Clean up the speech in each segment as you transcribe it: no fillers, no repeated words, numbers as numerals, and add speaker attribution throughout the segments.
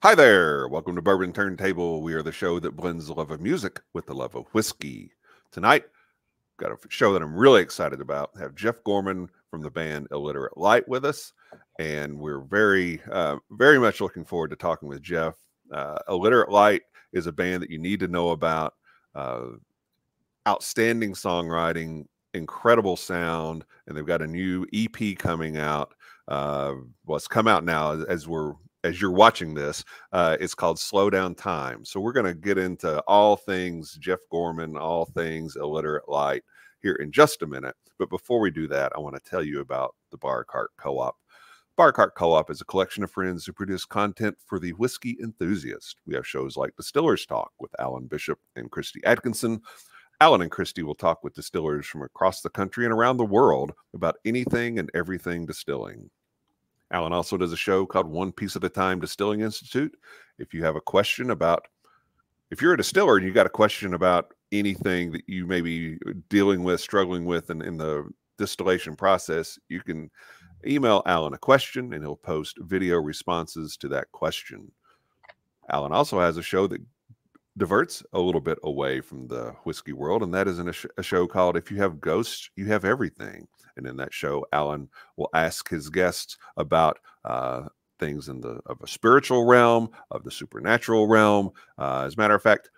Speaker 1: Hi there. Welcome to Bourbon Turntable. We are the show that blends the love of music with the love of whiskey. Tonight, got a show that I'm really excited about. I have Jeff Gorman from the band Illiterate Light with us, and we're very much looking forward to talking with Jeff. Illiterate Light is a band that you need to know about. Outstanding songwriting, incredible sound, and they've got a new EP coming out. Well, it's come out now as you're watching this. It's called Slow Down Time. So we're going to get into all things Jeff Gorman, all things Illiterate Light here in just a minute. But before we do that, I want to tell you about the Bar Cart Co-op. Bar Cart Co-op is a collection of friends who produce content for the whiskey enthusiast. We have shows like Distillers Talk with Alan Bishop and Christy Atkinson. Alan and Christy will talk with distillers from across the country and around the world about anything and everything distilling. Alan also does a show called One Piece at a Time Distilling Institute. If you have a question about, if you're a distiller and you got a question about anything that you may be dealing with, struggling with in the distillation process, you can email Alan a question and he'll post video responses to that question. Alan also has a show that diverts a little bit away from the whiskey world, and that is a show called If You Have Ghosts, You Have Everything. And in that show, Alan will ask his guests about things of a spiritual realm, of the supernatural realm. As a matter of fact,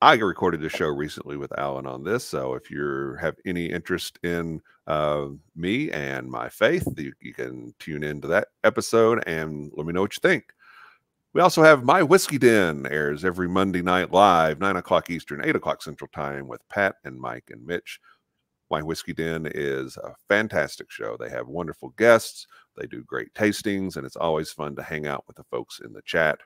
Speaker 1: I recorded a show recently with Alan on this. So if you have any interest in me and my faith, you can tune into that episode and let me know what you think. We also have My Whiskey Den, airs every Monday night live, 9 o'clock Eastern, 8 o'clock Central Time with Pat and Mike and Mitch. My Whiskey Den is a fantastic show. They have wonderful guests. They do great tastings, and it's always fun to hang out with the folks in the chat.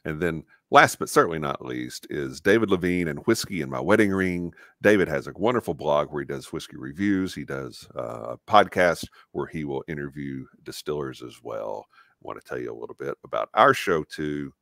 Speaker 1: And then last but certainly not least is David Levine and Whiskey in My Wedding Ring. David has a wonderful blog where he does whiskey reviews. He does a podcast where he will interview distillers as well. I want to tell you a little bit about our show too.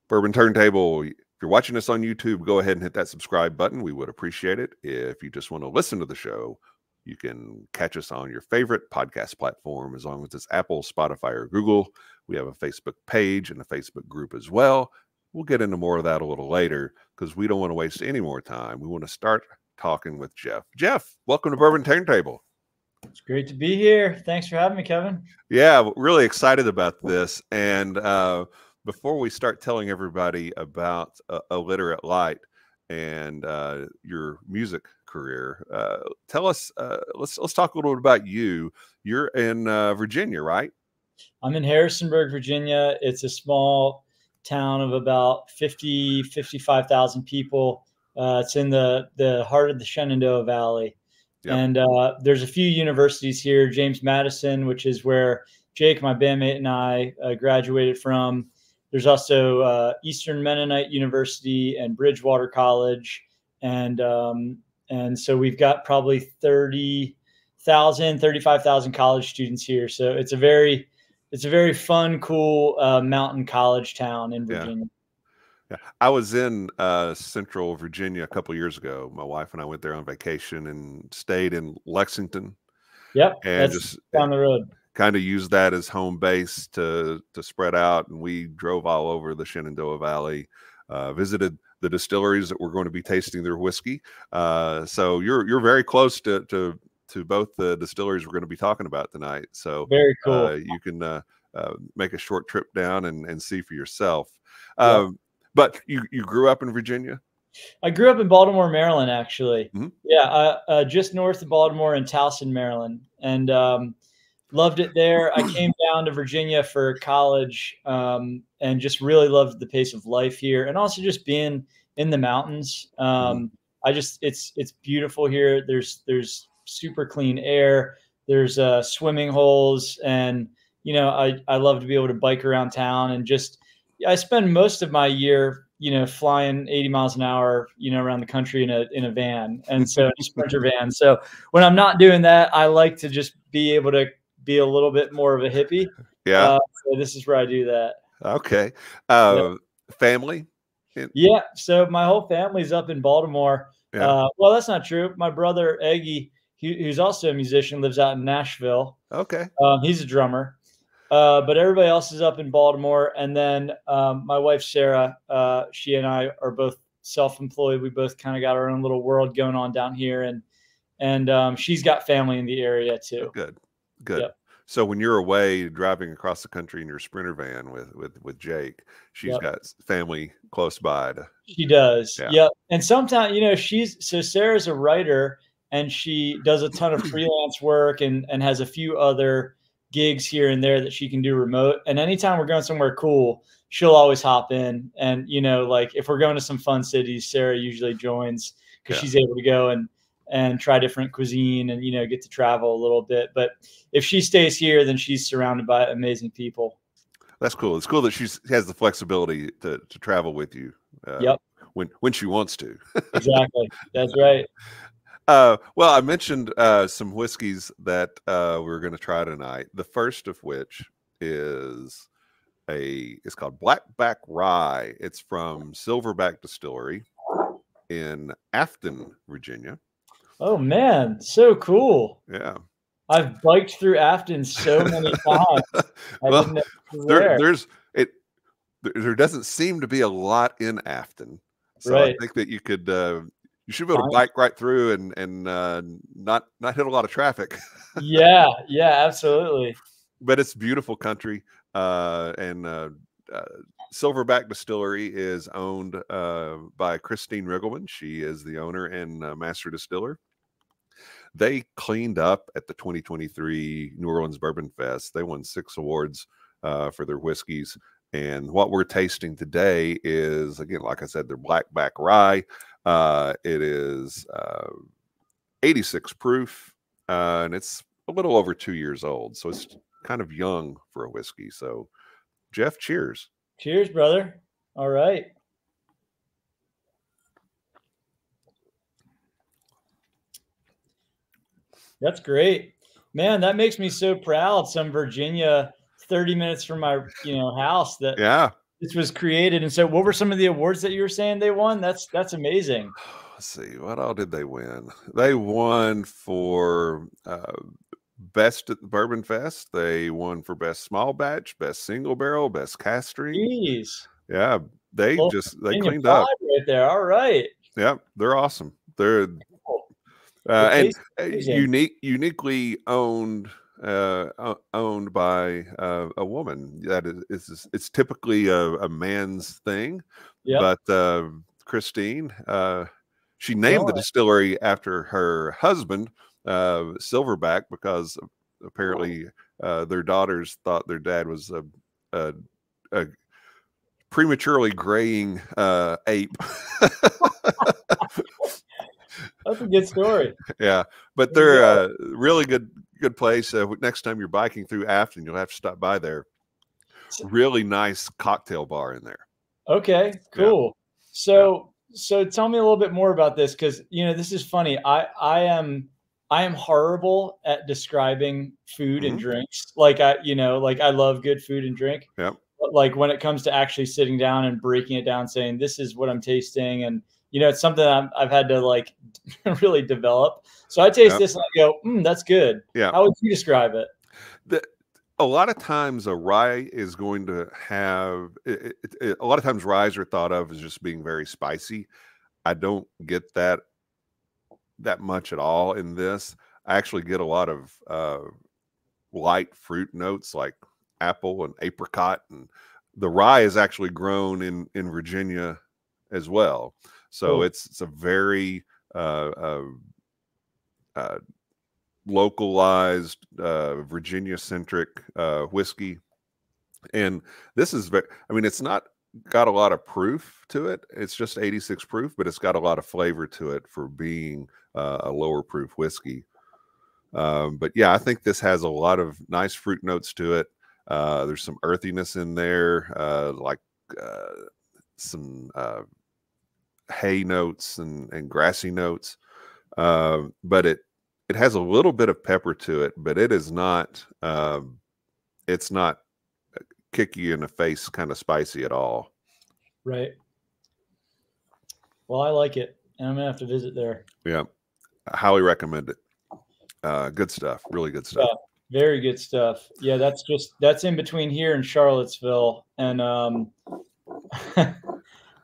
Speaker 1: Bourbon Turntable. If you're watching us on YouTube, go ahead and hit that subscribe button. We would appreciate it. If you just want to listen to the show, you can catch us on your favorite podcast platform, as long as it's Apple, Spotify, or Google. We have a Facebook page and a Facebook group as well. We'll get into more of that a little later because we don't want to waste any more time. We want to start talking with Jeff. Jeff, welcome to Bourbon Turntable.
Speaker 2: It's great to be here. Thanks for having me, Kevin.
Speaker 1: Yeah, really excited about this. And before we start telling everybody about Illiterate Light and your music career, tell us. Let's talk a little bit about you. You're in Virginia, right?
Speaker 2: I'm in Harrisonburg, Virginia. It's a small town of about 55,000 people. It's in the heart of the Shenandoah Valley. Yep. And there's a few universities here, James Madison, which is where Jake, my bandmate, and I graduated from. There's also Eastern Mennonite University and Bridgewater College. And so we've got probably 35,000 college students here. So it's a very fun, cool mountain college town in Virginia.
Speaker 1: Yeah. I was in Central Virginia a couple of years ago. My wife and I went there on vacation and stayed in Lexington.
Speaker 2: Yep,
Speaker 1: and
Speaker 2: that's
Speaker 1: just
Speaker 2: down the road.
Speaker 1: Kind of used that as home base to spread out. And we drove all over the Shenandoah Valley, visited the distilleries that we're going to be tasting their whiskey. So you're very close to both the distilleries we're going to be talking about tonight. So
Speaker 2: very cool.
Speaker 1: You can make a short trip down and see for yourself.
Speaker 2: Yeah.
Speaker 1: But you grew up in Virginia?
Speaker 2: I grew up in Baltimore, Maryland, actually.
Speaker 1: Mm-hmm.
Speaker 2: Yeah, just north of Baltimore in Towson, Maryland. And loved it there. I came down to Virginia for college and just really loved the pace of life here. And also just being in the mountains. It's beautiful here. There's super clean air. There's swimming holes. And, I love to be able to bike around town and I spend most of my year, flying 80 miles an hour, around the country in a van. And so a Sprinter van. So when I'm not doing that, I like to just be able to be a little bit more of a hippie.
Speaker 1: Yeah.
Speaker 2: So this is where I do that.
Speaker 1: Okay. Family?
Speaker 2: Yeah. So my whole family's up in Baltimore.
Speaker 1: Yeah.
Speaker 2: Well, that's not true. My brother, Eggy, who's also a musician, lives out in Nashville.
Speaker 1: Okay.
Speaker 2: He's a drummer. But everybody else is up in Baltimore. And then my wife, Sarah, she and I are both self-employed. We both kind of got our own little world going on down here. And she's got family in the area too.
Speaker 1: Good, good.
Speaker 2: Yep.
Speaker 1: So when you're away driving across the country in your Sprinter van with Jake, she's got family close by.
Speaker 2: She does. Yeah. Yep. And sometimes, you know, Sarah's a writer, and she does a ton of freelance work and has a few other gigs here and there that she can do remote. And anytime we're going somewhere cool, she'll always hop in. And, you know, like if we're going to some fun cities, Sarah usually joins because she's able to go and try different cuisine and, you know, get to travel a little bit. But if she stays here, then she's surrounded by amazing people.
Speaker 1: That's cool. It's cool that she has the flexibility to travel with you. When she wants to.
Speaker 2: Exactly. That's right.
Speaker 1: Well, I mentioned some whiskeys that we're going to try tonight. The first of which is it's called Blackback Rye. It's from Silverback Distillery in Afton, Virginia.
Speaker 2: Oh man, so cool.
Speaker 1: Yeah.
Speaker 2: I've biked through Afton so many times.
Speaker 1: Well, there doesn't seem to be a lot in Afton. So I think that you could you should be able to bike right through and not hit a lot of traffic.
Speaker 2: Yeah, absolutely.
Speaker 1: But it's beautiful country. And Silverback Distillery is owned by Christine Riggleman. She is the owner and master distiller. They cleaned up at the 2023 New Orleans Bourbon Fest. They won 6 awards for their whiskeys. And what we're tasting today is, again, like I said, their Blackback Rye. It is 86 proof, and it's a little over 2 years old. So it's kind of young for a whiskey. So, Jeff, cheers.
Speaker 2: Cheers, brother. All right. That's great, man. That makes me so proud. Some Virginia, 30 minutes from my, house, that this was created. And so, what were some of the awards that you were saying they won? That's amazing.
Speaker 1: Let's see, what all did they win? They won for best at the Bourbon Fest. They won for best small batch, best single barrel, best cask strength.
Speaker 2: Jeez.
Speaker 1: Yeah, they cleaned up
Speaker 2: right there. All right.
Speaker 1: Yeah, they're awesome. They're and uniquely owned by a woman. That it's typically a man's thing. But Christine, she named the distillery after her husband, Silverback, because apparently their daughters thought their dad was a prematurely graying ape.
Speaker 2: That's a good story.
Speaker 1: Yeah, but they're a really good place. Next time you're biking through Afton, you'll have to stop by there. Really nice cocktail bar in there.
Speaker 2: Okay, cool. So tell me a little bit more about this, because this is funny. I am horrible at describing food and drinks. Like I love good food and drink.
Speaker 1: Yeah.
Speaker 2: But like when it comes to actually sitting down and breaking it down, saying this is what I'm tasting, and it's something I've had to like really develop. So I taste this and I go, that's good.
Speaker 1: Yeah.
Speaker 2: How would you describe it?
Speaker 1: A lot of times a rye is going to have a lot of times ryes are thought of as just being very spicy. I don't get that much at all in this. I actually get a lot of light fruit notes like apple and apricot, and the rye is actually grown in Virginia as well. So it's a very localized Virginia-centric whiskey. And this is it's not got a lot of proof to it. It's just 86 proof, but it's got a lot of flavor to it for being a lower proof whiskey. But yeah, I think this has a lot of nice fruit notes to it. There's some earthiness in there, like some hay notes and grassy notes. But it has a little bit of pepper to it, but it is not it's not kick you in the face kind of spicy at all.
Speaker 2: Right. Well, I like it, and I'm gonna have to visit there.
Speaker 1: Yeah, I highly recommend it. Good stuff, really good stuff.
Speaker 2: Very good stuff. Yeah, that's in between here and Charlottesville, and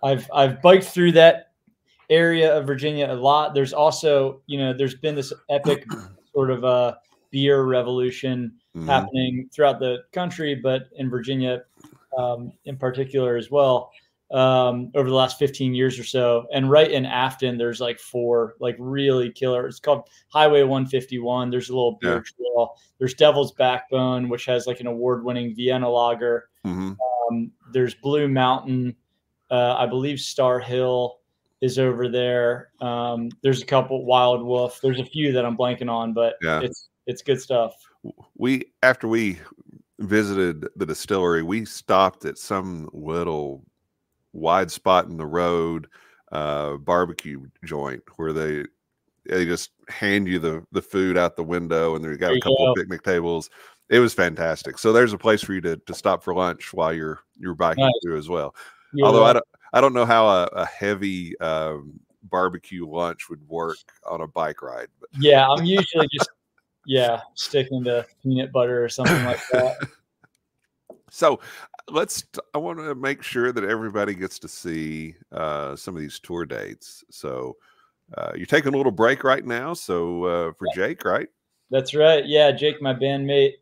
Speaker 2: I've biked through that area of Virginia a lot. There's also, there's been this epic sort of beer revolution happening throughout the country, but in Virginia in particular as well, over the last 15 years or so. And right in Afton, there's like 4 like really killer. It's called Highway 151. There's a little beer trail. There's Devil's Backbone, which has like an award-winning Vienna lager. There's Blue Mountain. I believe Star Hill is over there. There's a couple, Wild Wolf. There's a few that I'm blanking on, but it's good stuff.
Speaker 1: After we visited the distillery, we stopped at some little wide spot in the road barbecue joint where they just hand you the food out the window, and they've got a couple of picnic tables. It was fantastic. So there's a place for you to stop for lunch while you're biking through as well. Yeah. Although I don't know how a heavy barbecue lunch would work on a bike ride. But.
Speaker 2: Yeah, I'm usually just sticking to peanut butter or something like that.
Speaker 1: So I want to make sure that everybody gets to see some of these tour dates. So you're taking a little break right now. So for Jake, right? That's
Speaker 2: right. Yeah, Jake, my bandmate,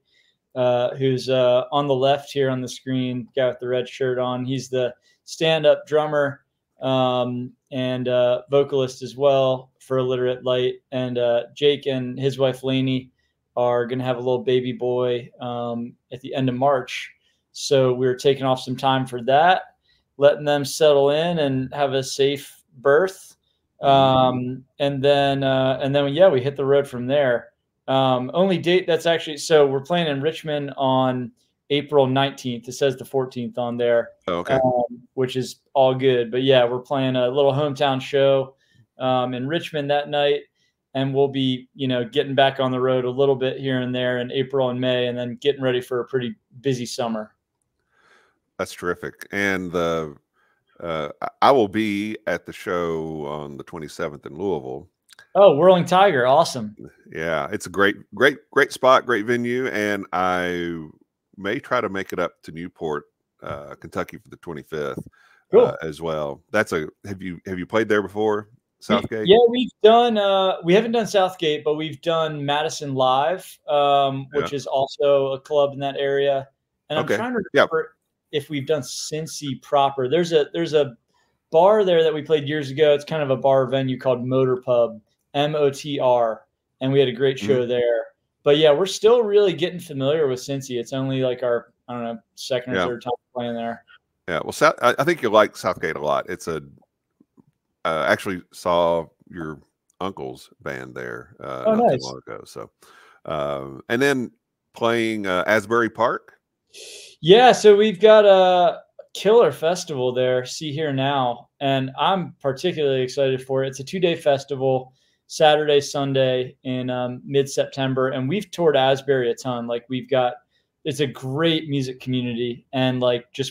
Speaker 2: who's on the left here on the screen, guy with the red shirt on. He's the stand-up drummer and vocalist as well for Illiterate Light. And Jake and his wife Lainey are going to have a little baby boy at the end of March. So we were taking off some time for that, letting them settle in and have a safe birth. And then we hit the road from there. Only date that's actually, so we're playing in Richmond on April 19th. It says the 14th on there, which is all good. But yeah, we're playing a little hometown show in Richmond that night. And we'll be, getting back on the road a little bit here and there in April and May, and then getting ready for a pretty busy summer.
Speaker 1: That's terrific. And I will be at the show on the 27th in Louisville.
Speaker 2: Oh, Whirling Tiger. Awesome.
Speaker 1: Yeah. It's a great spot, great venue. And I may try to make it up to Newport, Kentucky for the 25th as well. Have you played there before? Southgate?
Speaker 2: Yeah, we've done, we haven't done Southgate, but we've done Madison Live, which is also a club in that area. And I'm trying to remember if we've done Cincy proper. There's a bar there that we played years ago. It's kind of a bar venue called Motor Pub, MOTR, and we had a great show there. But yeah, we're still really getting familiar with Cincy. It's only like our, I don't know, second or third time playing there.
Speaker 1: Yeah, well, I think you'll like Southgate a lot. It's actually saw your uncle's band there not too long ago. So, and then playing Asbury Park.
Speaker 2: Yeah, so we've got a killer festival there, See Here Now, and I'm particularly excited for it. It's a 2-day festival, Saturday, Sunday in mid-September, and we've toured Asbury a ton. Like it's a great music community, and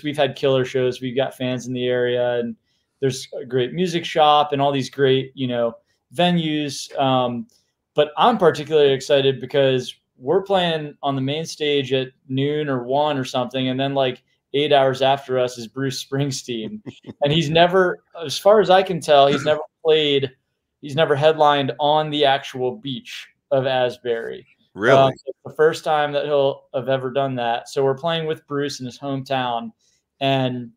Speaker 2: we've had killer shows. We've got fans in the area, and there's a great music shop and all these great, venues. But I'm particularly excited because we're playing on the main stage at noon or 1 or something. And then 8 hours after us is Bruce Springsteen. And he's never, as far as I can tell, he's never headlined on the actual beach of Asbury.
Speaker 1: Really?
Speaker 2: It's the first time that he'll have ever done that. So we're playing with Bruce in his hometown. And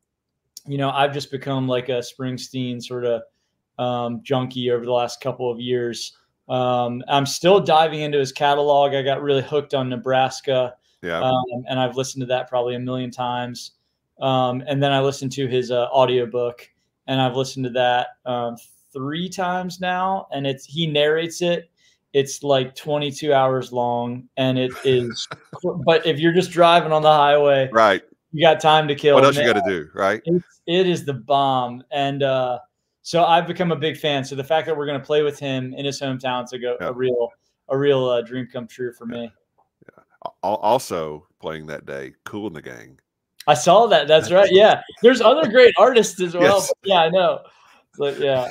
Speaker 2: I've just become like a Springsteen sort of junkie over the last couple of years. I'm still diving into his catalog. I got really hooked on Nebraska, and I've listened to that probably 1 million times. And then I listened to his audiobook, and I've listened to that 3 times now. And he narrates it. It's like 22 hours long, and it is. But if you're just driving on the highway,
Speaker 1: right,
Speaker 2: you got time to kill.
Speaker 1: What else you got to do, right?
Speaker 2: It is the bomb. And so I've become a big fan. So the fact that we're going to play with him in his hometown is a real dream come true for me.
Speaker 1: Yeah. Also playing that day, Kool and the Gang.
Speaker 2: I saw that. That's right. Yeah. There's other great artists as well. Yes. Yeah, I know. But yeah.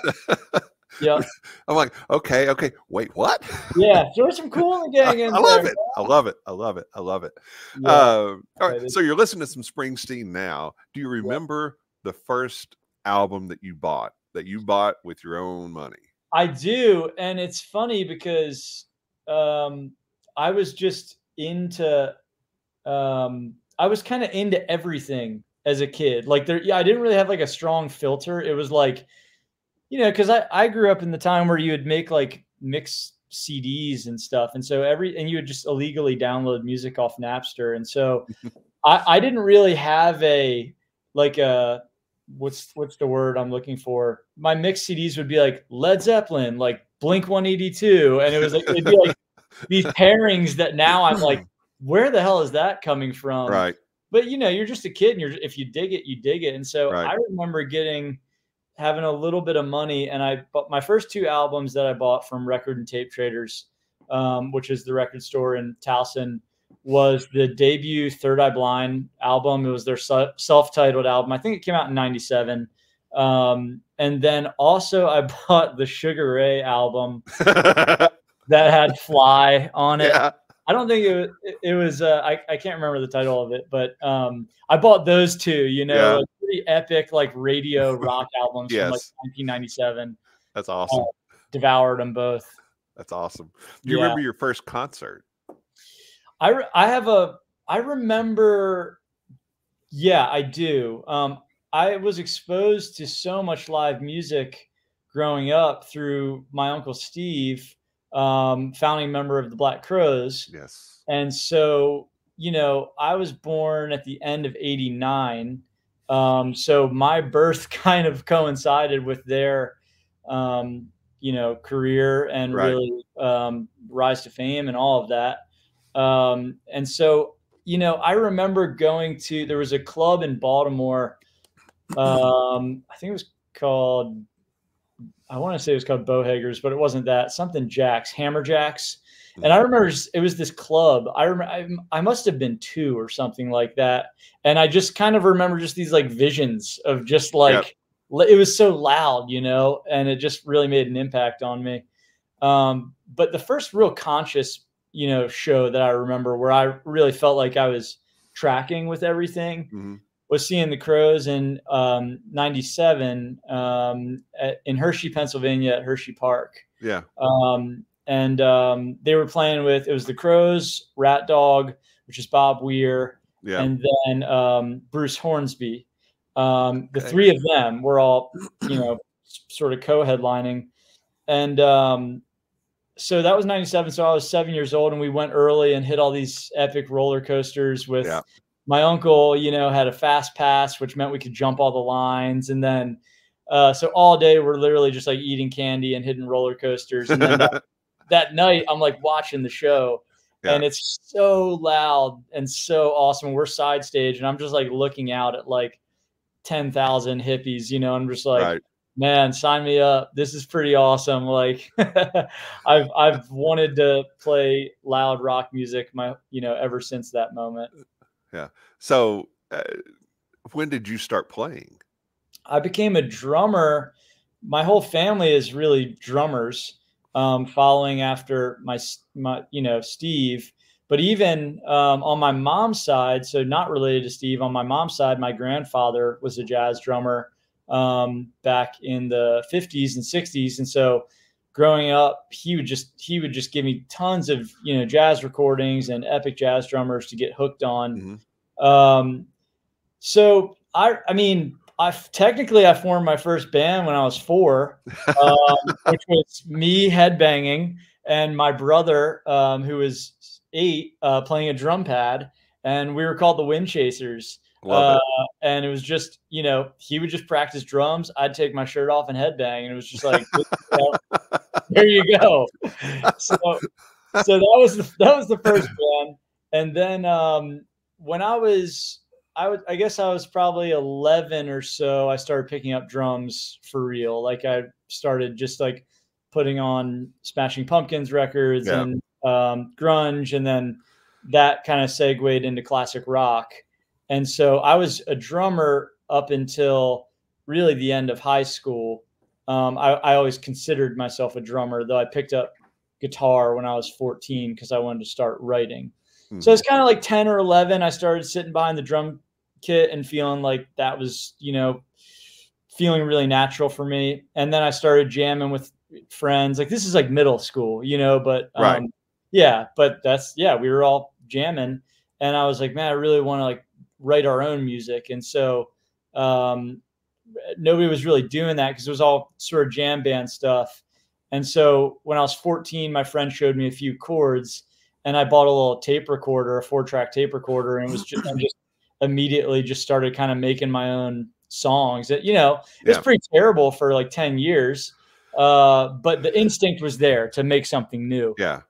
Speaker 2: Yeah.
Speaker 1: I'm like, okay, wait, what?
Speaker 2: Yeah. Throw some Cool in the Gang in
Speaker 1: I love
Speaker 2: there.
Speaker 1: it. I love it. I love it. I love it.
Speaker 2: Yeah.
Speaker 1: All right. So you're listening to some Springsteen now. Do you remember the first album that you bought with your own money?
Speaker 2: I do. And it's funny because I was just into I was kind of into everything as a kid. Like I didn't really have like a strong filter. It was like, because I grew up in the time where you would make like mix CDs and stuff. And so and you would just illegally download music off Napster. And so I didn't really have what's the word I'm looking for? My mix CDs would be like Led Zeppelin, like Blink 182. And it was like, it'd be like these pairings that now I'm like, where the hell is that coming from?
Speaker 1: Right.
Speaker 2: But you're just a kid, and if you dig it, you dig it. And so
Speaker 1: right.
Speaker 2: I remember having a little bit of money, and I bought my first 2 albums that I bought from Record and Tape Traders, which is the record store in Towson, was the debut Third Eye Blind album. It was their self-titled album. I think it came out in '97. And then also I bought the Sugar Ray album that had Fly on it.
Speaker 1: Yeah.
Speaker 2: I don't think it was I can't remember the title of it, but I bought those 2, like pretty epic like radio rock albums from like 1997.
Speaker 1: That's awesome.
Speaker 2: Devoured them both.
Speaker 1: That's awesome. Do you remember your first concert?
Speaker 2: I remember, I do. I was exposed to so much live music growing up through my Uncle Steve, founding member of the Black Crowes.
Speaker 1: Yes.
Speaker 2: And so, I was born at the end of '89. So my birth kind of coincided with their, career and really rise to fame and all of that. And so, I remember there was a club in Baltimore. I think it was called, I want to say it was called Bowhaggers, but it wasn't that. Something Jacks, Hammer Jacks. And I remember it was this club. I must have been 2 or something like that. And I just kind of remember just these like visions of just like, it was so loud, and it just really made an impact on me. But the first real conscious, show that I remember where I really felt like I was tracking with everything was seeing the Crowes in '97 in Hershey, Pennsylvania at Hershey Park.
Speaker 1: Yeah.
Speaker 2: And they were playing with, it was the Crowes, Rat Dog, which is Bob Weir, and then Bruce Hornsby. The 3 of them were all, sort of co-headlining. And so that was '97. So I was 7 years old, and we went early and hit all these epic roller coasters with my uncle, had a fast pass, which meant we could jump all the lines. And then, so all day we're literally just like eating candy and hitting roller coasters. And then that night I'm like watching the show and it's so loud and so awesome. We're side stage and I'm just like looking out at like 10,000 hippies, I'm just like, man, sign me up. This is pretty awesome. Like I've wanted to play loud rock music ever since that moment.
Speaker 1: Yeah. So when did you start playing?
Speaker 2: I became a drummer. My whole family is really drummers, following after my Steve. But even on my mom's side, so not related to Steve, on my mom's side, my grandfather was a jazz drummer back in the 50s and 60s. And so growing up, he would just give me tons of, jazz recordings and epic jazz drummers to get hooked on. So I technically formed my first band when I was 4, which was me headbanging and my brother, who was 8, playing a drum pad, and we were called the Wind Chasers. And it was just, he would just practice drums. I'd take my shirt off and headbang, and it was just like, there you go. So that was the first band. And then when I guess I was probably 11 or so, I started picking up drums for real. Like I started just like putting on Smashing Pumpkins records and grunge, and then that kind of segued into classic rock. And so I was a drummer up until really the end of high school. I always considered myself a drummer, though I picked up guitar when I was 14 because I wanted to start writing.
Speaker 1: Mm-hmm.
Speaker 2: So it's kind of like 10 or 11. I started sitting behind the drum kit and feeling like that was, feeling really natural for me. And then I started jamming with friends. Like this is like middle school, but
Speaker 1: Right.
Speaker 2: but we were all jamming. And I was like, man, I really want to like write our own music. And so nobody was really doing that because it was all sort of jam band stuff. And so when I was 14, my friend showed me a few chords and I bought a little tape recorder, a 4-track tape recorder, and just immediately just started kind of making my own songs. It's pretty terrible for like 10 years. But the instinct was there to make something new.
Speaker 1: Yeah.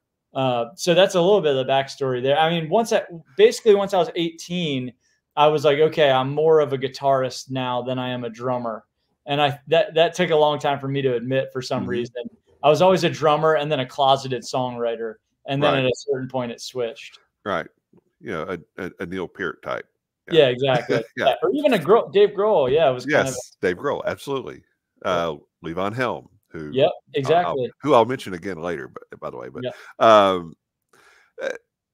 Speaker 2: So that's a little bit of the backstory there. I mean, once I was 18, I was like, okay, I'm more of a guitarist now than I am a drummer. And that took a long time for me to admit for some reason. I was always a drummer and then a closeted songwriter. And then at a certain point it switched.
Speaker 1: Right. A Neil Peart type.
Speaker 2: Yeah, exactly. Yeah. Or even Dave Grohl. Yeah, it was kind of
Speaker 1: Dave Grohl. Absolutely. Levon Helm. Who?
Speaker 2: Yep, exactly.
Speaker 1: Who I'll mention again later, by the way. But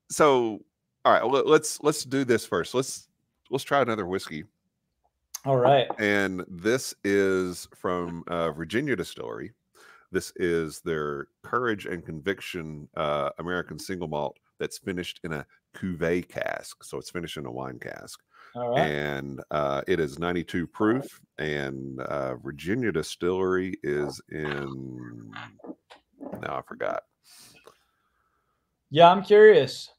Speaker 1: so, all right, let's do this first. Let's try another whiskey.
Speaker 2: All right.
Speaker 1: And this is from Virginia Distillery. This is their Courage and Conviction American single malt that's finished in a cuvee cask. So it's finished in a wine cask.
Speaker 2: All right.
Speaker 1: And it is 92 proof. And Virginia Distillery is in, now I forgot.
Speaker 2: Yeah, I'm curious.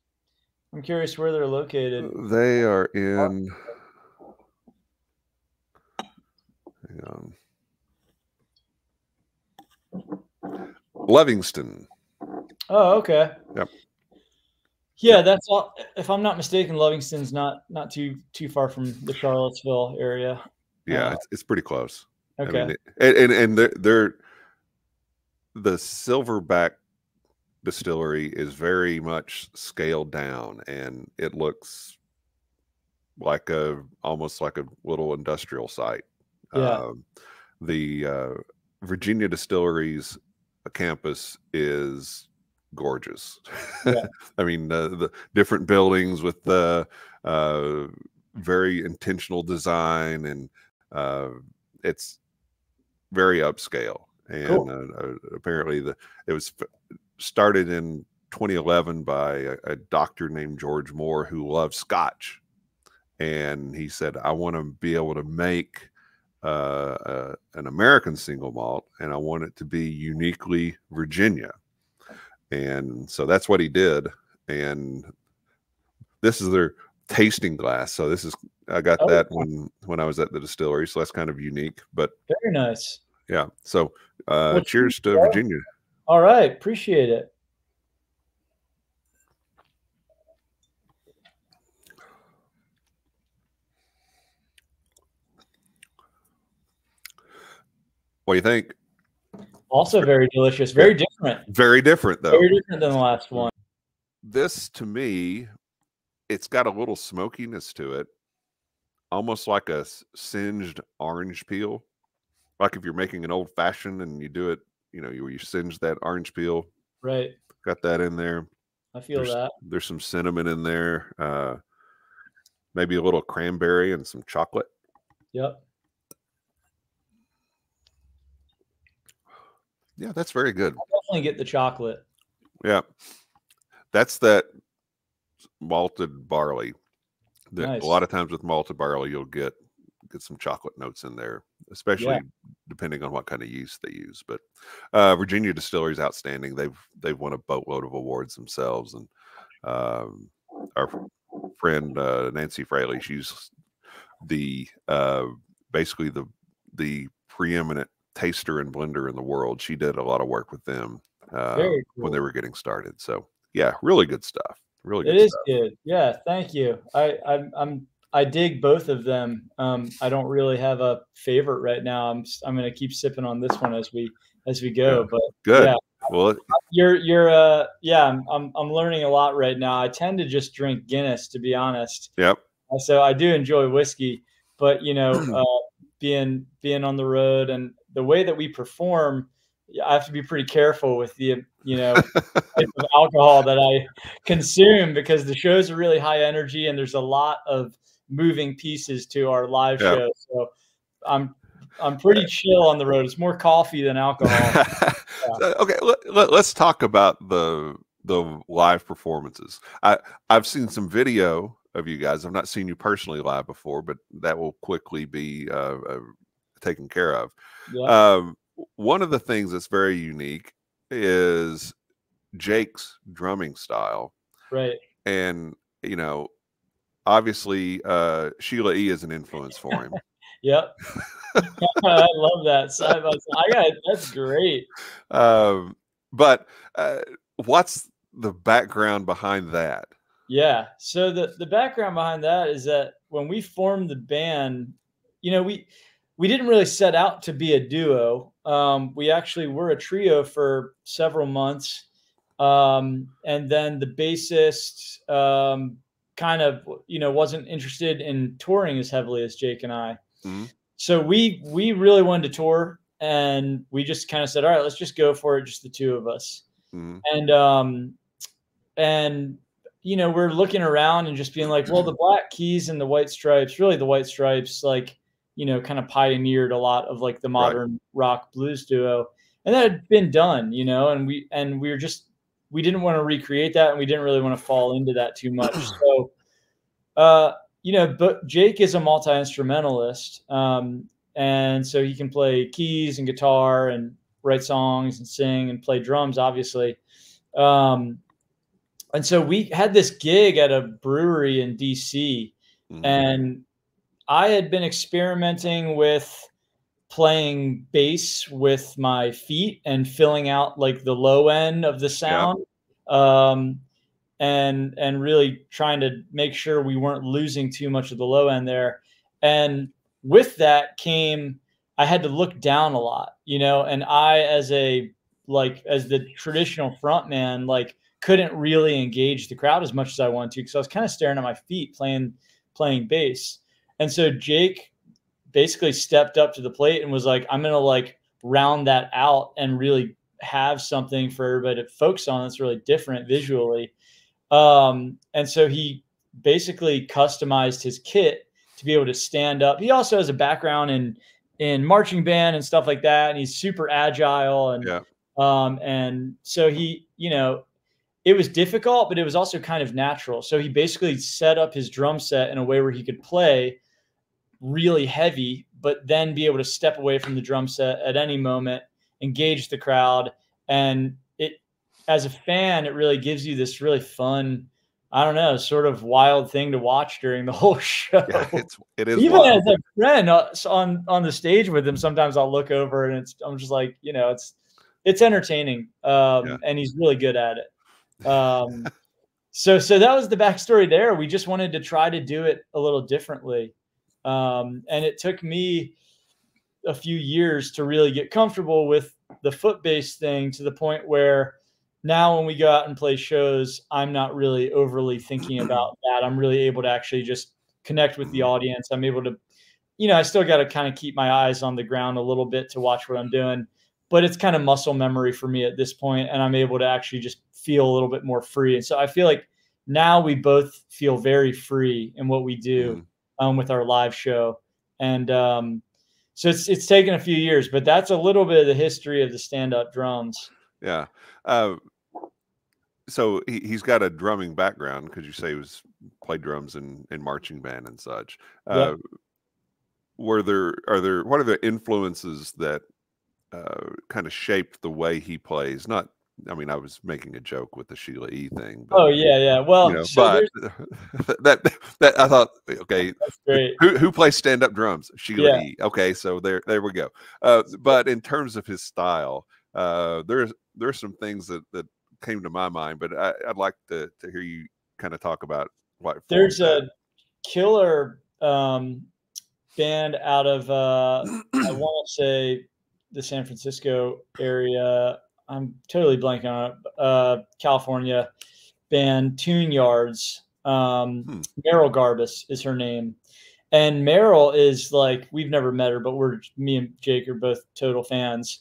Speaker 2: I'm curious where they're located.
Speaker 1: They are in, hang on. Livingston.
Speaker 2: Oh, okay.
Speaker 1: Yep.
Speaker 2: Yeah, that's all. If I'm not mistaken, Livingston's not too far from the Charlottesville area.
Speaker 1: Yeah, it's pretty close.
Speaker 2: Okay.
Speaker 1: I mean, and they're the Silverback Distillery is very much scaled down, and it looks like almost like a little industrial site.
Speaker 2: Yeah.
Speaker 1: The Virginia Distillery's campus is gorgeous.
Speaker 2: Yeah.
Speaker 1: I mean, the different buildings with the very intentional design, and it's very upscale. And cool. Apparently it was started in 2011 by a doctor named George Moore who loved Scotch. And he said, I want to be able to make an American single malt, and I want it to be uniquely Virginia. And so that's what he did. And this is their tasting glass. So I got that when I was at the distillery. So that's kind of unique, but
Speaker 2: very nice.
Speaker 1: Yeah. So cheers to Virginia.
Speaker 2: All right. Appreciate it.
Speaker 1: What do you think?
Speaker 2: Also very delicious. Very different.
Speaker 1: Very different, though.
Speaker 2: Very different than the last one.
Speaker 1: This, to me, it's got a little smokiness to it, almost like a singed orange peel. Like if you're making an old fashioned and you do it, you singe that orange peel.
Speaker 2: Right.
Speaker 1: Got that in there.
Speaker 2: I feel that.
Speaker 1: There's some cinnamon in there. Maybe a little cranberry and some chocolate.
Speaker 2: Yep.
Speaker 1: Yeah, that's very good.
Speaker 2: I'll definitely get the chocolate.
Speaker 1: Yeah. That's that malted barley.
Speaker 2: Nice.
Speaker 1: A lot of times with malted barley, you'll get some chocolate notes in there, especially depending on what kind of yeast they use. But Virginia Distillery is outstanding. They've won a boatload of awards themselves. And our friend Nancy Fraley, she's basically the preeminent taster and blender in the world. She did a lot of work with them when they were getting started. So yeah, really good stuff. Really good. It is
Speaker 2: good. Yeah, thank you. I dig both of them. I don't really have a favorite right now. I'm going to keep sipping on this one as we go. Yeah, but
Speaker 1: good.
Speaker 2: Yeah,
Speaker 1: well,
Speaker 2: I'm learning a lot right now. I tend to just drink Guinness, to be honest.
Speaker 1: Yep.
Speaker 2: So I do enjoy whiskey, but being on the road and the way that we perform, I have to be pretty careful with the, type of alcohol that I consume, because the shows are really high energy and there's a lot of moving pieces to our live show. So I'm pretty chill on the road. It's more coffee than alcohol.
Speaker 1: Okay, let's talk about the live performances. I've seen some video of you guys. I've not seen you personally live before, but that will quickly be taken care of.
Speaker 2: Yeah.
Speaker 1: One of the things that's very unique is Jake's drumming style.
Speaker 2: Right.
Speaker 1: And, obviously Sheila E. is an influence for him.
Speaker 2: Yep. I love that. Side by side. That's great.
Speaker 1: But what's the background behind that?
Speaker 2: Yeah. So the background behind that is that when we formed the band, we didn't really set out to be a duo. We actually were a trio for several months. And then the bassist kind of, wasn't interested in touring as heavily as Jake and I. Mm-hmm. So we really wanted to tour, and we just kind of said, all right, let's just go for it, just the two of us. Mm-hmm. And we're looking around and just being like, well, the Black Keys and the White Stripes, really the White Stripes, like, kind of pioneered a lot of like the modern rock blues duo, and that had been done, and we were just, we didn't want to recreate that, and we didn't really want to fall into that too much. So, but Jake is a multi-instrumentalist, and so he can play keys and guitar and write songs and sing and play drums, obviously. And so we had this gig at a brewery in DC, and I had been experimenting with playing bass with my feet and filling out like the low end of the sound. And really trying to make sure we weren't losing too much of the low end there. And with that came, I had to look down a lot, and I, as the traditional front man, like couldn't really engage the crowd as much as I wanted to, because I was kind of staring at my feet playing bass. And so Jake basically stepped up to the plate and was like, I'm going to like round that out and really have something for everybody to focus on that's really different visually. And so he basically customized his kit to be able to stand up. He also has a background in marching band and stuff like that, and he's super agile. And so he, it was difficult, but it was also kind of natural. So he basically set up his drum set in a way where he could play really heavy, but then be able to step away from the drum set at any moment, engage the crowd. And as a fan, it really gives you this really fun, I don't know, sort of wild thing to watch during the whole show. Yeah,
Speaker 1: it is.
Speaker 2: Even wild. As a friend on the stage with him, sometimes I'll look over and I'm just like, it's entertaining. And he's really good at it. So that was the backstory there. We just wanted to try to do it a little differently. And it took me a few years to really get comfortable with the foot bass thing, to the point where now when we go out and play shows, I'm not really overly thinking about that. I'm really able to actually just connect with the audience. I'm able to, I still got to kind of keep my eyes on the ground a little bit to watch what I'm doing, but it's kind of muscle memory for me at this point, and I'm able to actually just feel a little bit more free. And so I feel like now we both feel very free in what we do with our live show. And so it's taken a few years, but that's a little bit of the history of the stand-up drums.
Speaker 1: Yeah. So he's got a drumming background, because you say he played drums in marching band and such. Yep. What are the influences that kind of shaped the way he plays? Not, I mean, I was making a joke with the Sheila E. thing. But,
Speaker 2: oh yeah. Well,
Speaker 1: so but that I thought, okay,
Speaker 2: that's great.
Speaker 1: Who plays stand-up drums? Sheila E. Okay, so there we go. But in terms of his style, there's some things that came to my mind, but I'd like to hear you kind of talk about what.
Speaker 2: There's a killer band out of I want to say the San Francisco area. I'm totally blanking on it. California band, Tune Yards. Meryl Garbus is her name, And Meryl is like, we've never met her, but me and Jake are both total fans.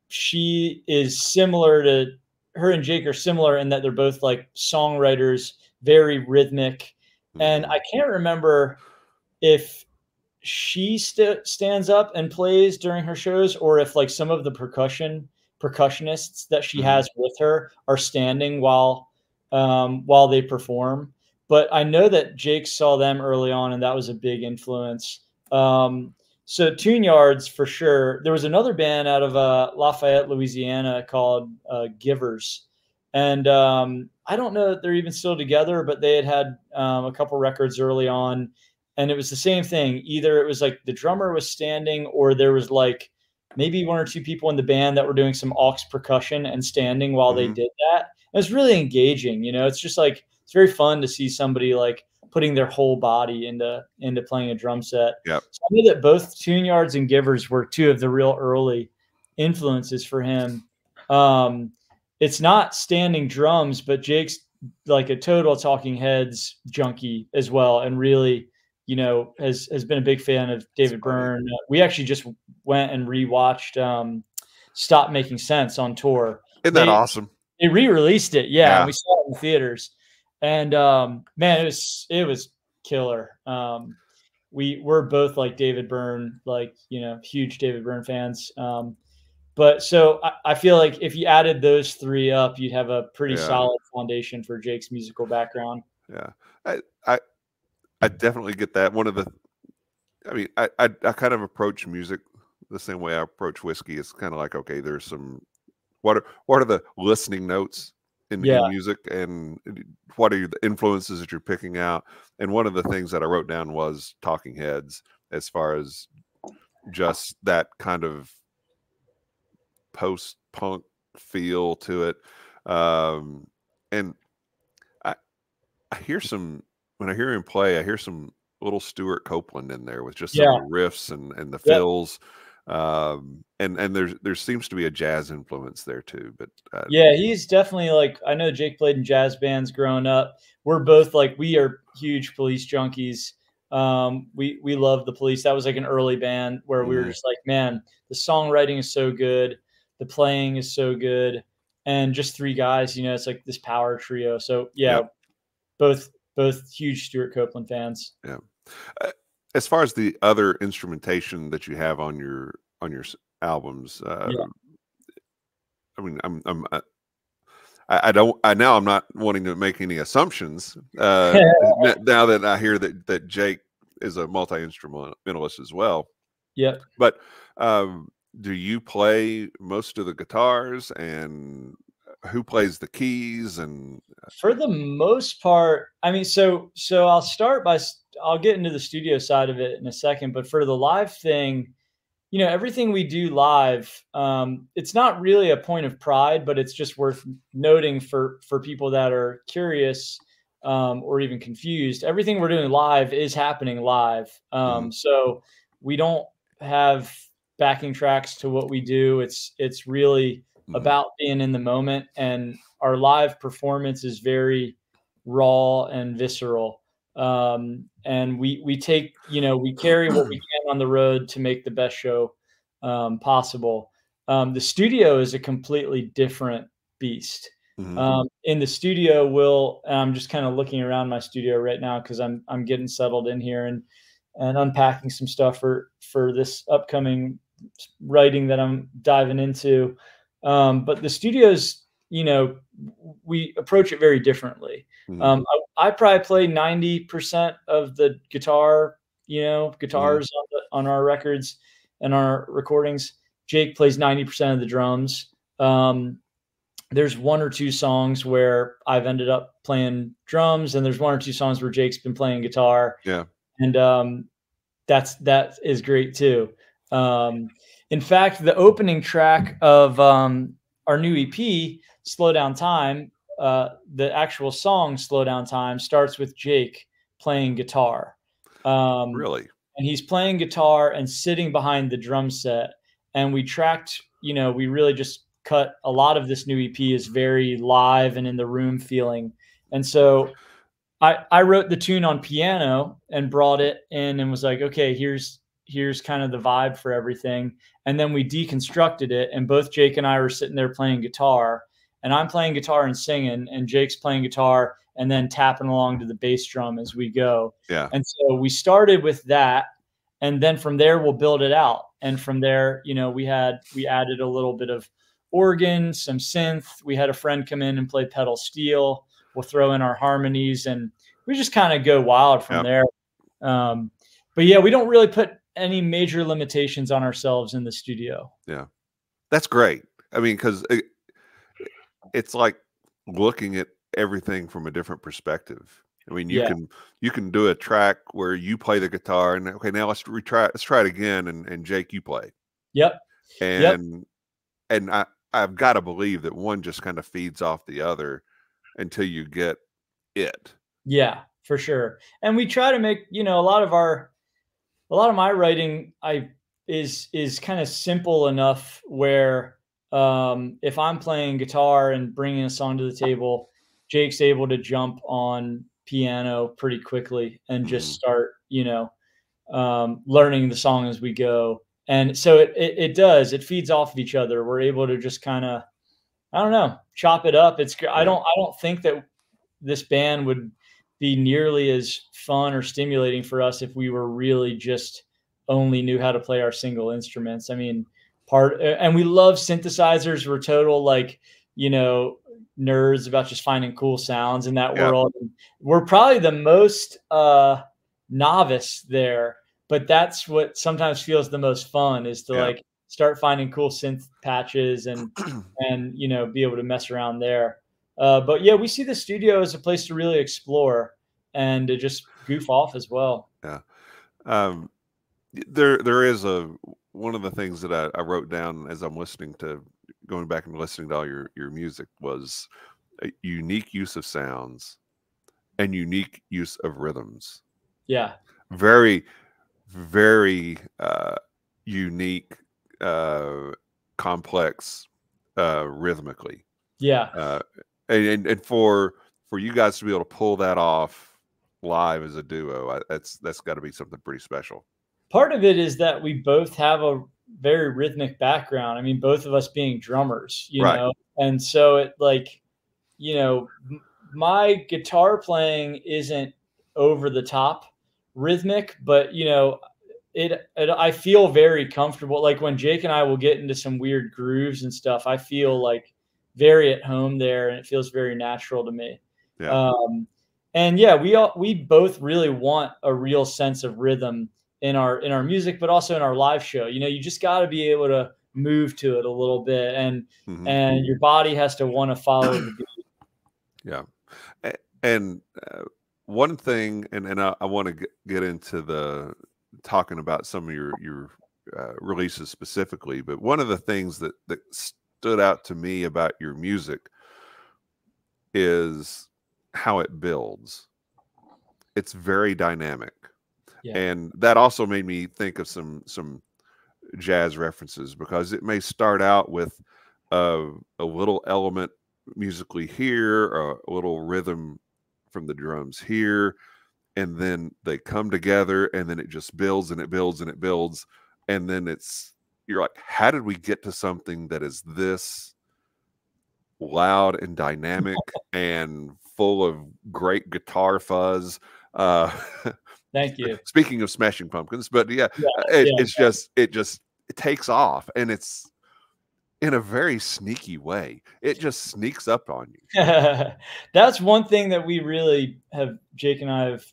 Speaker 2: She is similar to her, and Jake are similar in that they're both like songwriters, very rhythmic. And I can't remember if she stands up and plays during her shows, or if like some of the percussionists that she has with her are standing while they perform. But I know that Jake saw them early on, and that was a big influence. So Tune Yards for sure. There was another band out of Lafayette, Louisiana called Givers. And I don't know that they're even still together, but they had a couple records early on. And it was the same thing. Either it was like the drummer was standing, or there was like maybe one or two people in the band that were doing some aux percussion and standing while they did that. It was really engaging. You know, it's just like, it's very fun to see somebody like putting their whole body into playing a drum set.
Speaker 1: Yep.
Speaker 2: So I know that both Tune Yards and Givers were two of the real early influences for him. It's not standing drums, but Jake's like a total Talking Heads junkie as well, and really, you know, has been a big fan of David Byrne. We actually just went and rewatched Stop Making Sense on tour.
Speaker 1: Isn't that awesome?
Speaker 2: They re-released it, yeah. And we saw it in theaters, and man, it was killer. We're both like David Byrne, like, you know, huge David Byrne fans. But so I feel like if you added those three up, you'd have a pretty solid foundation for Jake's musical background.
Speaker 1: Yeah, I definitely get that. One of the, I mean, I kind of approach music the same way I approach whiskey. It's kind of like, okay, there's some, what are the listening notes in music, and what are the influences that you're picking out? And one of the things that I wrote down was Talking Heads, as far as just that kind of post-punk feel to it. And I hear some, when I hear him play, I hear some little Stuart Copeland in there with just some of the riffs and the fills. And there seems to be a jazz influence there too. But
Speaker 2: he's definitely like, I know Jake played in jazz bands growing up. We're both like, we are huge Police junkies. We love the Police. That was like an early band where we were just like, man, the songwriting is so good, the playing is so good, and just three guys, you know, it's like this power trio. So both huge Stuart Copeland fans.
Speaker 1: Yeah. As far as the other instrumentation that you have on your albums, I mean, I'm not wanting to make any assumptions now that I hear that Jake is a multi-instrumentalist as well.
Speaker 2: Yeah.
Speaker 1: But do you play most of the guitars, and who plays the keys? And
Speaker 2: for the most part, I mean, so I'll get into the studio side of it in a second, but for the live thing, you know, everything we do live, it's not really a point of pride, but it's just worth noting for people that are curious or even confused. Everything we're doing live is happening live. So we don't have backing tracks to what we do. It's really about being in the moment, and our live performance is very raw and visceral. And we take, you know, we carry what we can on the road to make the best show possible. The studio is a completely different beast. In the studio, I'm just kind of looking around my studio right now because I'm getting settled in here and unpacking some stuff for this upcoming writing that I'm diving into. But the studios, you know, we approach it very differently. I probably play 90% of the guitar, you know, guitars on our records and our recordings. Jake plays 90% of the drums. There's one or two songs where I've ended up playing drums, and there's one or two songs where Jake's been playing guitar.
Speaker 1: Yeah.
Speaker 2: And that is great too. In fact, the opening track of our new EP, Slow Down Time, the actual song Slow Down Time starts with Jake playing guitar.
Speaker 1: Really?
Speaker 2: And he's playing guitar and sitting behind the drum set. And we tracked, you know, we really just cut a lot of this new EP is very live and in the room feeling. And so I wrote the tune on piano and brought it in and was like, okay, here's kind of the vibe for everything. And then we deconstructed it, and both Jake and I were sitting there playing guitar, and I'm playing guitar and singing, and Jake's playing guitar and then tapping along to the bass drum as we go.
Speaker 1: Yeah.
Speaker 2: And so we started with that, and then from there we'll build it out. And from there, you know, we added a little bit of organ, some synth. We had a friend come in and play pedal steel. We'll throw in our harmonies, and we just kind of go wild from there. But yeah, we don't really put any major limitations on ourselves in the studio.
Speaker 1: Yeah, that's great. I mean, because it's like looking at everything from a different perspective. I mean, you can do a track where you play the guitar, and okay, now let's try it again, and Jake, you play.
Speaker 2: Yep.
Speaker 1: And I've got to believe that one just kind of feeds off the other until you get it.
Speaker 2: Yeah, for sure. And we try to make, you know, a lot of my writing is kind of simple enough where if I'm playing guitar and bringing a song to the table, Jake's able to jump on piano pretty quickly and just start, you know, learning the song as we go. And so it feeds off of each other. We're able to just kind of, I don't know, chop it up. I don't think that this band would be nearly as fun or stimulating for us if we were really just only knew how to play our single instruments. I mean, and we love synthesizers. We're total, like, you know, nerds about just finding cool sounds in that world. And we're probably the most novice there, but that's what sometimes feels the most fun, is to like start finding cool synth patches and you know, be able to mess around there. But yeah, we see the studio as a place to really explore and to just goof off as well.
Speaker 1: Yeah. There is one of the things that I wrote down as I'm going back and listening to all your music was a unique use of sounds and unique use of rhythms.
Speaker 2: Yeah.
Speaker 1: Very, very unique, complex rhythmically.
Speaker 2: Yeah.
Speaker 1: And for you guys to be able to pull that off live as a duo, that's got to be something pretty special.
Speaker 2: Part of it is that we both have a very rhythmic background. I mean, both of us being drummers, you know, and so it, like, you know, my guitar playing isn't over the top rhythmic, but you know, I feel very comfortable. Like when Jake and I will get into some weird grooves and stuff, I feel like very at home there, and it feels very natural to me.
Speaker 1: Yeah.
Speaker 2: And yeah, we both really want a real sense of rhythm in our music, but also in our live show. You know, you just got to be able to move to it a little bit, and your body has to want to follow the beat.
Speaker 1: Yeah. And one thing, and I want to get into talking about some of your releases specifically, but one of the things that stood out to me about your music is how it builds. It's very dynamic. Yeah. And that also made me think of some jazz references, because it may start out with a little element musically here, a little rhythm from the drums here, and then they come together, and then it just builds and it builds and it builds, and then you're like, how did we get to something that is this loud and dynamic and full of great guitar fuzz?
Speaker 2: Thank you.
Speaker 1: Speaking of Smashing Pumpkins, but it takes off, and it's in a very sneaky way. It just sneaks up on you.
Speaker 2: That's one thing that we really have, Jake and I have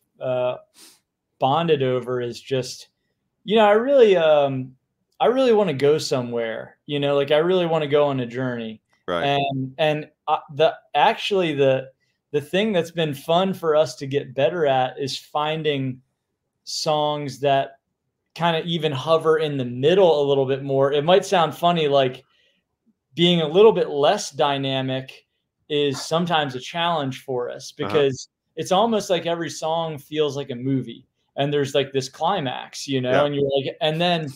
Speaker 2: bonded over, is just, you know, I really want to go somewhere, you know, like I really want to go on a journey.
Speaker 1: Right.
Speaker 2: And the thing that's been fun for us to get better at is finding songs that kind of even hover in the middle a little bit more. It might sound funny, like being a little bit less dynamic is sometimes a challenge for us, because it's almost like every song feels like a movie, and there's like this climax, you know, and you're like, and then,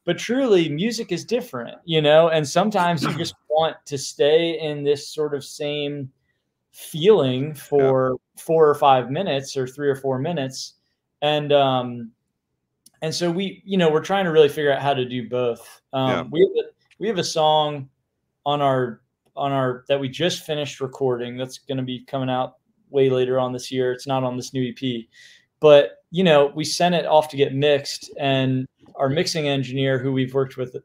Speaker 2: but truly music is different, you know, and sometimes you just want to stay in this sort of same feeling for 4 or 5 minutes or 3 or 4 minutes. And so we're trying to really figure out how to do both. We have a song on our that we just finished recording that's going to be coming out way later on this year. It's not on this new EP, but we sent it off to get mixed, and our mixing engineer, who we've worked with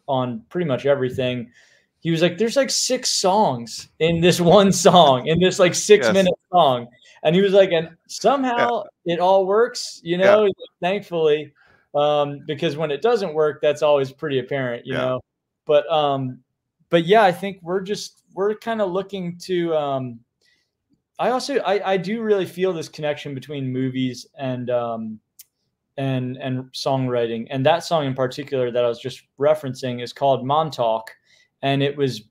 Speaker 2: on pretty much everything, he was like, there's like 6 songs in this one song, in this like 6-minute song. And he was like, and somehow it all works, thankfully, because when it doesn't work, that's always pretty apparent, you know. But yeah, I think we're kind of looking to, I do really feel this connection between movies and songwriting. And that song in particular that I was just referencing is called Montauk. And it was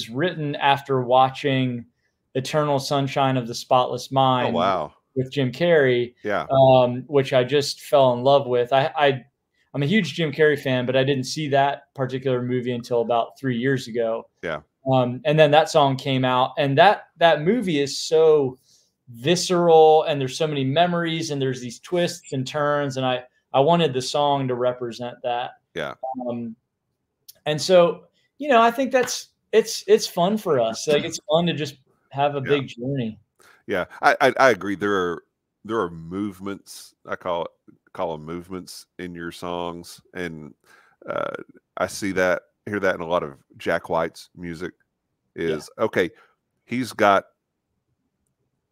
Speaker 2: written after watching Eternal Sunshine of the Spotless Mind.
Speaker 1: Oh, wow.
Speaker 2: With Jim Carrey, which I just fell in love with. I'm a huge Jim Carrey fan, but I didn't see that particular movie until about 3 years ago.
Speaker 1: Yeah.
Speaker 2: And then that song came out, and that movie is so visceral, and there's so many memories, and there's these twists and turns, and I wanted the song to represent that.
Speaker 1: Yeah.
Speaker 2: And so, I think it's fun for us. Like, it's fun to just have a big journey.
Speaker 1: Yeah, I agree. There are movements. I call them movements in your songs, and I hear that in a lot of Jack White's music. Okay, he's got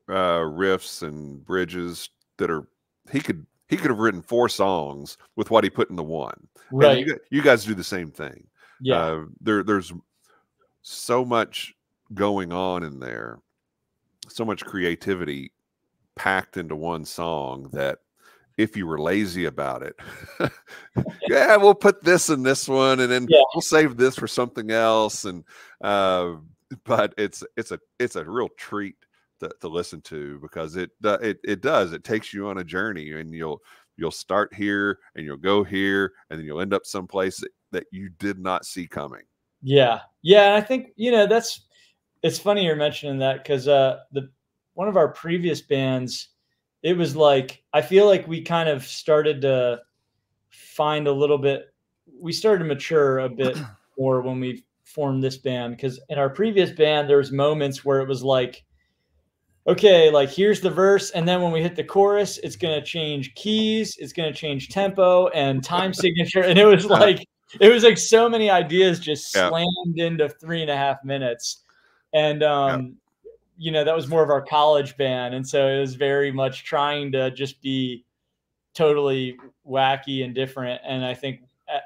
Speaker 1: riffs and bridges that are he could have written 4 songs with what he put in the one.
Speaker 2: Right.
Speaker 1: And you guys do the same thing.
Speaker 2: Yeah.
Speaker 1: There's so much going on in there. So much creativity packed into one song that if you were lazy about it, we'll put this in this one, and then we'll save this for something else. And but it's a real treat to listen to, because it takes you on a journey, and you'll start here and you'll go here, and then you'll end up someplace that you did not see coming.
Speaker 2: Yeah. And I think it's funny you're mentioning that, because one of our previous bands, it was like, I feel like we kind of started to find we started to mature a bit more when we formed this band, because in our previous band, there was moments where it was like, okay, like here's the verse, and then when we hit the chorus, it's going to change keys, it's going to change tempo and time signature, and it was like so many ideas just slammed into 3.5 minutes. And, that was more of our college band. And so it was very much trying to just be totally wacky and different. And I think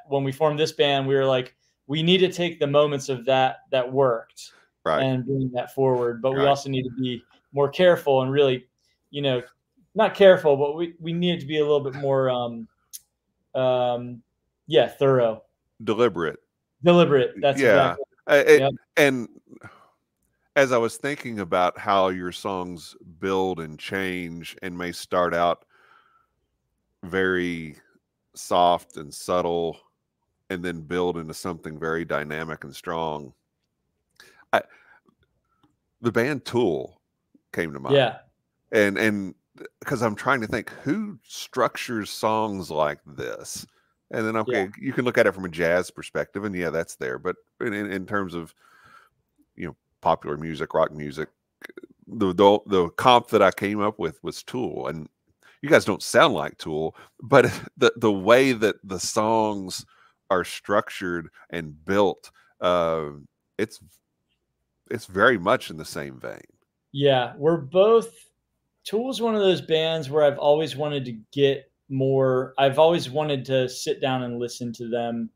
Speaker 2: when we formed this band, we were like, we need to take the moments of that worked and bring that forward. But we also need to be more careful and really, not careful, but we needed to be a little bit more, thorough. Deliberate. That's exactly.
Speaker 1: And as I was thinking about how your songs build and change, and may start out very soft and subtle, and then build into something very dynamic and strong, the band Tool came to mind.
Speaker 2: Yeah.
Speaker 1: And because I'm trying to think, who structures songs like this? And then, you can look at it from a jazz perspective, and that's there. But in terms of, popular music, rock music, the comp that I came up with was Tool. And you guys don't sound like Tool, but the way that the songs are structured and built, it's very much in the same vein.
Speaker 2: Yeah, Tool's one of those bands where I've always wanted to get more. I've always wanted to sit down and listen to them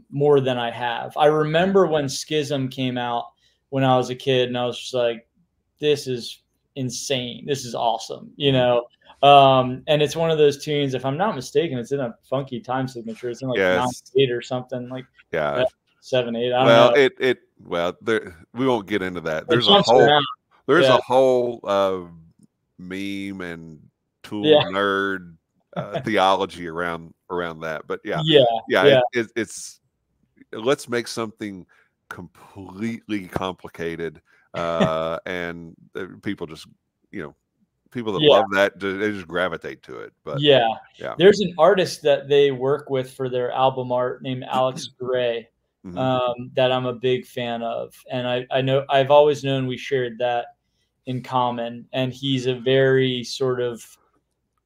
Speaker 2: more than I have. I remember when Schism came out when I was a kid, and I was just like, this is insane. This is awesome, and it's one of those tunes, if I'm not mistaken, it's in a funky time signature. It's in like 9/8 or something, like 7/8. I don't know. Well,
Speaker 1: we won't get into that. There's a whole meme and Tool nerd theology around that. But it's let's make something completely complicated and people just, you know, people that
Speaker 2: Yeah.
Speaker 1: love that, they just gravitate to it. But
Speaker 2: Yeah.
Speaker 1: yeah.
Speaker 2: There's an artist that they work with for their album art named Alex Gray, that I'm a big fan of. And I know I've always known we shared that in common. And he's a very sort of,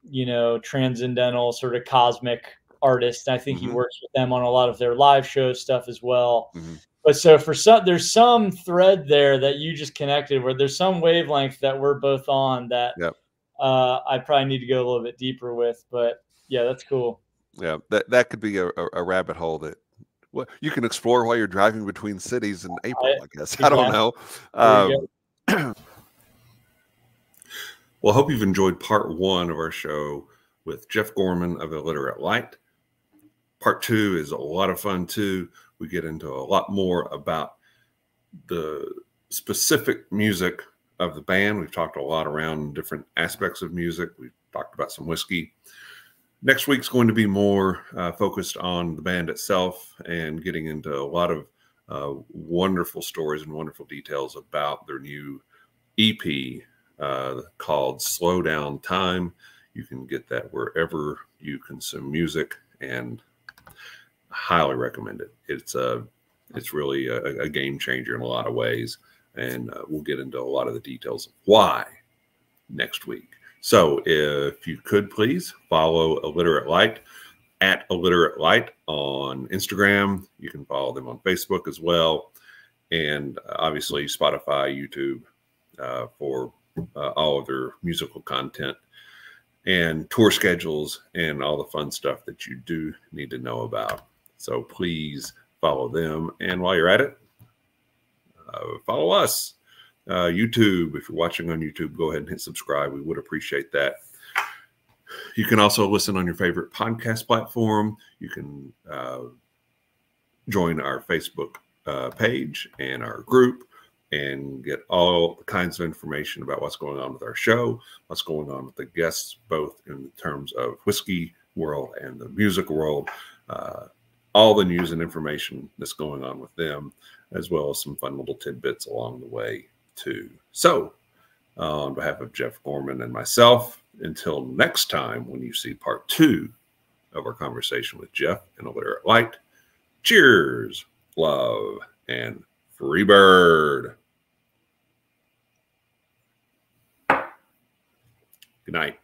Speaker 2: you know, transcendental, sort of cosmic artist. I think he works with them on a lot of their live show stuff as well. But so for some, there's some thread there that you just connected where there's some wavelength that we're both on that I probably need to go a little bit deeper with. But yeah, that's cool.
Speaker 1: Yeah, that could be a rabbit hole that you can explore while you're driving between cities in April, I guess. Exactly. I don't know. Well, I hope you've enjoyed part 1 of our show with Jeff Gorman of Illiterate Light. Part 2 is a lot of fun too. We get into a lot more about the specific music of the band. We've talked a lot around different aspects of music. We've talked about some whiskey. Next week's going to be more focused on the band itself and getting into a lot of wonderful stories and wonderful details about their new EP called Slow Down Time. You can get that wherever you consume music, and I highly recommend it. It's really a game changer in a lot of ways, and we'll get into a lot of the details of why next week. So if you could please follow Illiterate Light at Illiterate Light on Instagram. You can follow them on Facebook as well, and obviously Spotify, YouTube for all of their musical content and tour schedules and all the fun stuff that you do need to know about. So please follow them. And while you're at it, follow us. YouTube, if you're watching on YouTube, go ahead and hit subscribe. We would appreciate that. You can also listen on your favorite podcast platform. You can join our Facebook page and our group and get all kinds of information about what's going on with our show, what's going on with the guests, both in terms of whiskey world and the music world, all the news and information that's going on with them, as well as some fun little tidbits along the way too. So on behalf of Jeff Gorman and myself, until next time when you see part 2 of our conversation with Jeff and Illiterate Light, cheers, love, and free bird. Good night.